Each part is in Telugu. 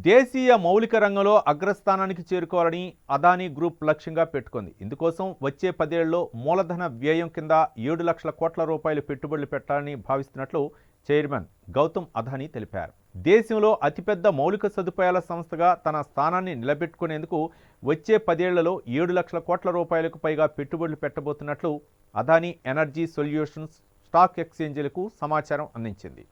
దేశీయ మౌలిక రంగంలో అగ్రస్థానానికి చేరుకోవాలని అదానీ గ్రూప్ లక్ష్యంగా పెట్టుకుంది. ఇందుకోసం వచ్చే 10 ఏళ్లలో మూలధన వ్యయం కింద 7 లక్షల కోట్ల రూపాయలు పెట్టుబడులు పెట్టాలని భావిస్తున్నట్లు చైర్మన్ గౌతమ్ అదానీ తెలిపారు. దేశంలో అతిపెద్ద మౌలిక సదుపాయాల సంస్థగా తన స్థానాన్ని నిలబెట్టుకునేందుకు వచ్చే 10 ఏళ్లలో 7 లక్షల కోట్ల రూపాయలకు పైగా పెట్టుబడులు పెట్టబోతున్నట్లు అదానీ ఎనర్జీ సొల్యూషన్స్ స్టాక్ ఎక్స్చేంజీలకు సమాచారం అందించింది.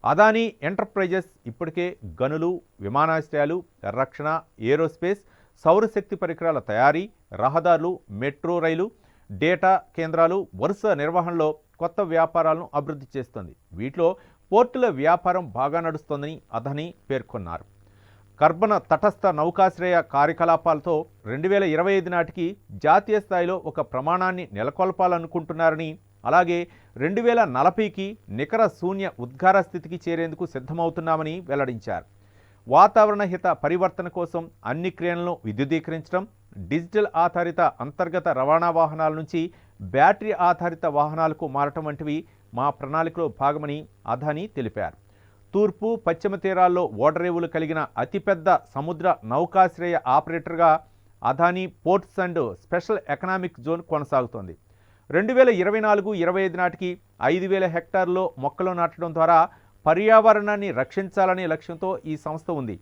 అదానీ ఎంటర్ప్రైజెస్ ఇప్పటికే గనులు, విమానాశ్రయాలు, రక్షణ, ఏరోస్పేస్, సౌరశక్తి పరికరాల తయారీ, రహదారులు, మెట్రో రైలు, డేటా కేంద్రాలు, వరుస నిర్వహణలో కొత్త వ్యాపారాలను అభివృద్ధి చేస్తోంది. వీటిలో పోర్టుల వ్యాపారం బాగా నడుస్తోందని అదానీ పేర్కొన్నారు. కర్బన తటస్థ నౌకాశ్రయ కార్యకలాపాలతో 2025 నాటికి జాతీయ స్థాయిలో ఒక ప్రమాణాన్ని నెలకొల్పాలనుకుంటున్నారని, అలాగే 2040కి నికర శూన్య ఉద్గార స్థితికి చేరేందుకు సిద్ధమవుతున్నామని వెల్లడించారు. వాతావరణ హిత పరివర్తన కోసం అన్ని క్రేన్లను విద్యుదీకరించడం, డిజిటల్ ఆధారిత అంతర్గత రవాణా వాహనాల నుంచి బ్యాటరీ ఆధారిత వాహనాలకు మారటం వంటివి మా ప్రణాళికలో భాగమని అదానీ తెలిపారు. తూర్పు, పశ్చిమ తీరాల్లో ఓడరేవులు కలిగిన అతిపెద్ద సముద్ర నౌకాశ్రయ ఆపరేటర్గా Adani ports and special economic zone కొనసాగుతోంది. 2024-25 నాటికి 5,000 హెక్టార్లలో మొక్కలు నాటడం ద్వారా పర్యావరణాన్ని రక్షించాలనే లక్ష్యంతో ఈ సంస్థ ఉంది.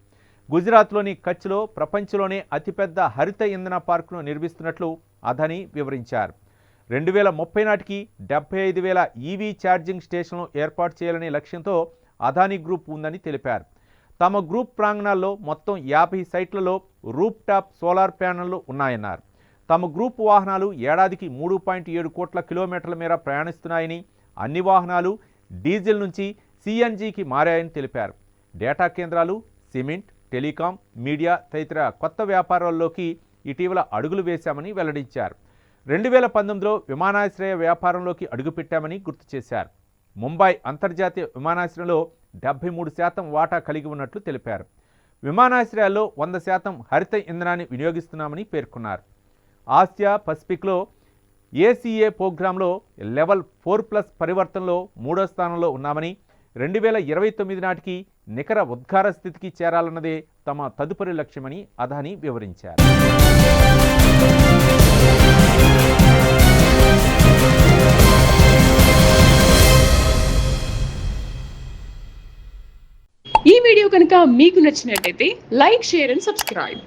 గుజరాత్లోని కచ్లో ప్రపంచంలోనే అతిపెద్ద హరిత ఇంధన పార్కును నిర్మిస్తున్నట్లు అదానీ వివరించారు. 2030 నాటికి 75,000 ఈవీ ఛార్జింగ్ స్టేషన్లు ఏర్పాటు చేయాలనే లక్ష్యంతో అదానీ గ్రూప్ ఉందని తెలిపారు. తమ గ్రూప్ ప్రాంగణాల్లో మొత్తం 50 సైట్లలో రూప్ టాప్ సోలార్ ప్యానెళ్లు ఉన్నాయన్నారు. తమ గ్రూప్ వాహనాలు ఏడాదికి 3.7 కోట్ల కిలోమీటర్ల మేర ప్రయాణిస్తున్నాయని, అన్ని వాహనాలు డీజిల్ నుంచి సిఎన్జికి మారాయని తెలిపారు. డేటా కేంద్రాలు, సిమెంట్, టెలికాం, మీడియా తదితర కొత్త వ్యాపారాల్లోకి ఇటీవల అడుగులు వేశామని వెల్లడించారు. 2019లో విమానాశ్రయ వ్యాపారంలోకి అడుగుపెట్టామని గుర్తు చేశారు. ముంబై అంతర్జాతీయ విమానాశ్రయంలో 73% వాటా కలిగి ఉన్నట్లు తెలిపారు. విమానాశ్రయాల్లో 100% హరిత ఇంధనాన్ని వినియోగిస్తున్నామని పేర్కొన్నారు. ఆసియా పసిఫిక్లో ఏసీఏ ప్రోగ్రాంలో లెవెల్ 4+ పరివర్తనలో 3వ స్థానంలో ఉన్నామని, 2029 నాటికి నికర ఉద్గార స్థితికి చేరాలన్నదే తమ తదుపరి లక్ష్యమని అదానీ వివరించారు. ఈ వీడియో కనుక మీకు నచ్చినట్లయితే లైక్, షేర్ అండ్ సబ్స్క్రైబ్.